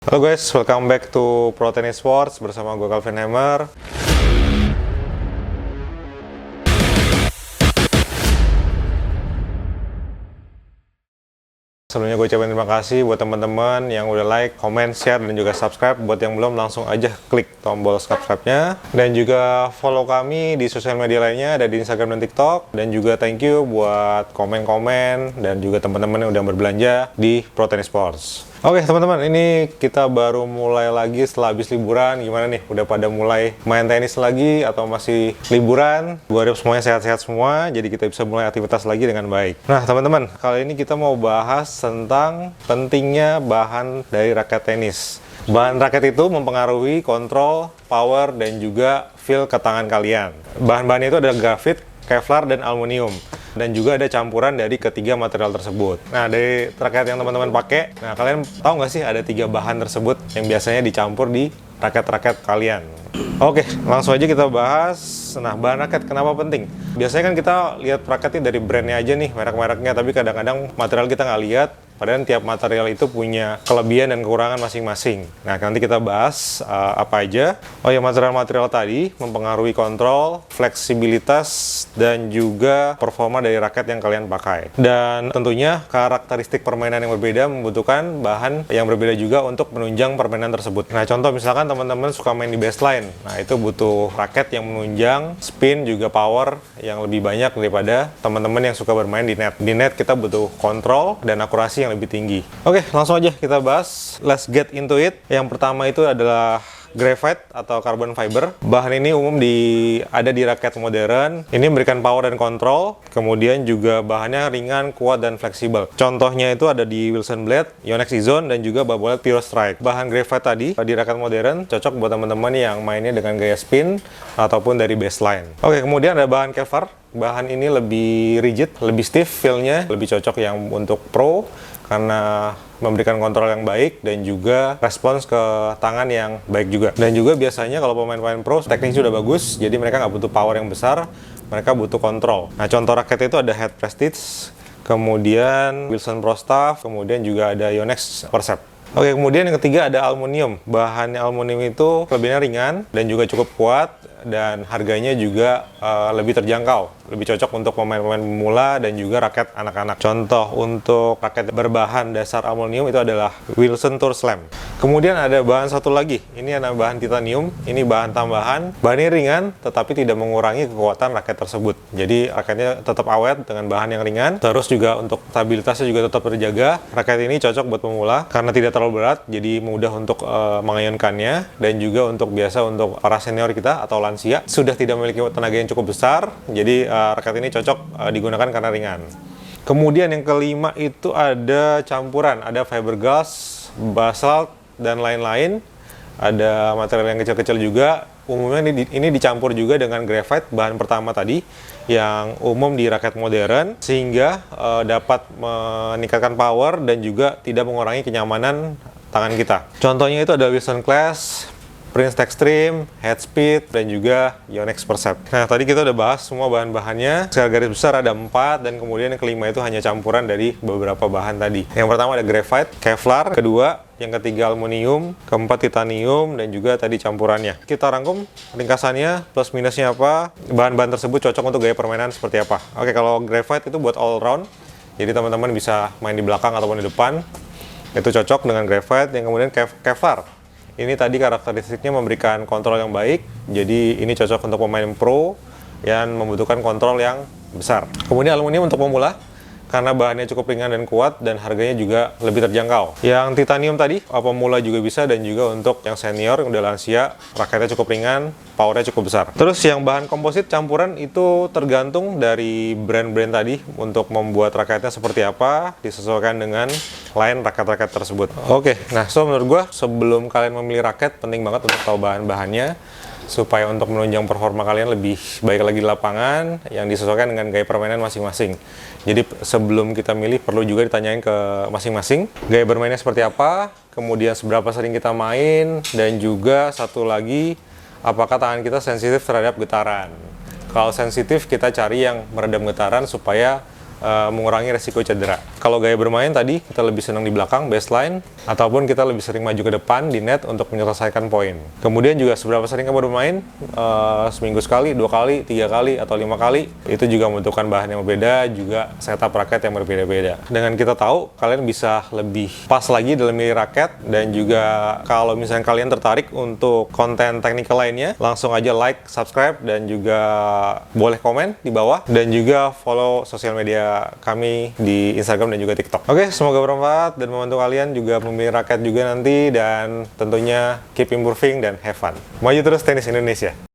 Halo guys, welcome back to Pro Tennis Sports bersama gue Calvin Hammer. Sebelumnya gue ucapin terima kasih buat teman-teman yang udah like, comment, share, dan juga subscribe. Buat yang belum, langsung aja klik tombol subscribe-nya. Dan juga follow kami di sosial media lainnya, ada di Instagram dan TikTok. Dan juga thank you buat komen-komen dan juga teman-teman yang udah berbelanja di Pro Tennis Sports. Oke teman-teman, ini kita baru mulai lagi setelah habis liburan. Gimana nih? Udah pada mulai main tenis lagi atau masih liburan? Gue harap semuanya sehat-sehat semua, jadi kita bisa mulai aktivitas lagi dengan baik. Nah teman-teman, kali ini kita mau bahas tentang pentingnya bahan dari raket tenis. Bahan raket itu mempengaruhi kontrol, power, dan juga feel ke tangan kalian. Bahan-bahannya itu ada grafit, Kevlar, dan aluminium. Dan juga ada campuran dari ketiga material tersebut. Nah, dari raket yang teman-teman pakai, nah kalian tahu nggak sih ada 3 bahan tersebut yang biasanya dicampur di raket-raket kalian? Oke, langsung aja kita bahas. Nah, bahan raket kenapa penting? Biasanya kan kita lihat raketnya dari brandnya aja nih, merek-mereknya, tapi kadang-kadang material kita nggak lihat. Padahal tiap material itu punya kelebihan dan kekurangan masing-masing. Nah, nanti kita bahas apa aja. Oh ya, material-material tadi mempengaruhi kontrol, fleksibilitas, dan juga performa dari raket yang kalian pakai. Dan tentunya karakteristik permainan yang berbeda membutuhkan bahan yang berbeda juga untuk menunjang permainan tersebut. Nah, contoh misalkan teman-teman suka main di baseline. Nah, itu butuh raket yang menunjang, spin, juga power yang lebih banyak daripada teman-teman yang suka bermain di net. Di net kita butuh kontrol dan akurasi yang lebih tinggi. Oke, langsung aja kita bahas. Let's get into it. Yang pertama itu adalah graphite atau carbon fiber. Bahan ini umum ada di raket modern. Ini memberikan power dan kontrol. Kemudian juga bahannya ringan, kuat, dan fleksibel. Contohnya itu ada di Wilson Blade, Yonex E-Zone, dan juga Babolat Pure Strike. Bahan graphite tadi di raket modern cocok buat teman-teman yang mainnya dengan gaya spin ataupun dari baseline. Oke, kemudian ada bahan Kevlar. Bahan ini lebih rigid, lebih stiff feel-nya, lebih cocok yang untuk pro karena memberikan kontrol yang baik dan juga respons ke tangan yang baik juga. Dan juga biasanya kalau pemain-pemain pro tekniknya sudah bagus, jadi mereka nggak butuh power yang besar, mereka butuh kontrol. Nah, contoh raket itu ada Head Prestige, kemudian Wilson Pro Staff, kemudian juga ada Yonex Percept. Oke, kemudian yang ketiga ada aluminium. Bahan aluminium itu kelebihannya ringan dan juga cukup kuat, dan harganya juga lebih terjangkau, lebih cocok untuk pemain-pemain pemula dan juga raket anak-anak. Contoh untuk raket berbahan dasar aluminium itu adalah Wilson Tour Slam. Kemudian ada bahan satu lagi, ini ada bahan titanium, ini bahan tambahan. Bahannya ringan tetapi tidak mengurangi kekuatan raket tersebut. Jadi raketnya tetap awet dengan bahan yang ringan. Terus juga untuk stabilitasnya juga tetap terjaga. Raket ini cocok buat pemula karena tidak terlalu berat, jadi mudah untuk mengayunkannya, dan juga untuk biasa untuk para senior kita atau lansia sudah tidak memiliki tenaga yang cukup besar, jadi raket ini cocok digunakan karena ringan. Kemudian yang kelima itu ada campuran, ada fiberglass, basalt, dan lain-lain. Ada material yang kecil-kecil juga. Umumnya ini dicampur juga dengan graphite, bahan pertama tadi yang umum di raket modern, sehingga dapat meningkatkan power dan juga tidak mengurangi kenyamanan tangan kita. Contohnya itu ada Wilson Clash, Prince Extreme, Head Speed, dan juga Yonex Percept. Nah, tadi kita udah bahas semua bahan-bahannya. Secara garis besar ada 4, dan kemudian yang kelima itu hanya campuran dari beberapa bahan tadi. Yang pertama ada graphite, Kevlar, kedua, yang ketiga aluminium, keempat titanium, dan juga tadi campurannya. Kita rangkum ringkasannya, plus minusnya apa, bahan-bahan tersebut cocok untuk gaya permainan seperti apa. Oke, kalau graphite itu buat all round, jadi teman-teman bisa main di belakang ataupun di depan. Itu cocok dengan graphite. Yang kemudian Kevlar. Ini tadi karakteristiknya memberikan kontrol yang baik, jadi ini cocok untuk pemain pro yang membutuhkan kontrol yang besar. Kemudian aluminium untuk pemula, karena bahannya cukup ringan dan kuat, dan harganya juga lebih terjangkau. Yang titanium tadi, pemula juga bisa, dan juga untuk yang senior, yang udah lansia, raketnya cukup ringan, powernya cukup besar. Terus yang bahan komposit campuran itu tergantung dari brand-brand tadi, untuk membuat raketnya seperti apa, disesuaikan dengan line raket-raket tersebut. Oke, nah menurut gue, sebelum kalian memilih raket, penting banget untuk tahu bahan-bahannya, supaya untuk menunjang performa kalian lebih baik lagi di lapangan, yang disesuaikan dengan gaya permainan masing-masing. Jadi sebelum kita milih, perlu juga ditanyain ke masing-masing gaya bermainnya seperti apa, kemudian seberapa sering kita main, dan juga satu lagi, apakah tangan kita sensitif terhadap getaran. Kalau sensitif, kita cari yang meredam getaran supaya mengurangi resiko cedera. Kalau gaya bermain tadi, kita lebih senang di belakang, baseline, ataupun kita lebih sering maju ke depan di net untuk menyelesaikan poin. Kemudian juga seberapa sering kamu bermain, seminggu sekali, 2 kali, 3 kali, atau 5 kali, itu juga membutuhkan bahan yang berbeda, juga setup raket yang berbeda-beda. Dengan kita tahu, kalian bisa lebih pas lagi dalam milih raket, dan juga kalau misalnya kalian tertarik untuk konten technical lainnya, langsung aja like, subscribe, dan juga boleh komen di bawah, dan juga follow sosial media kami di Instagram dan juga TikTok. Oke, semoga bermanfaat dan membantu kalian juga memilih raket juga nanti, dan tentunya keep improving dan have fun. Maju terus tenis Indonesia!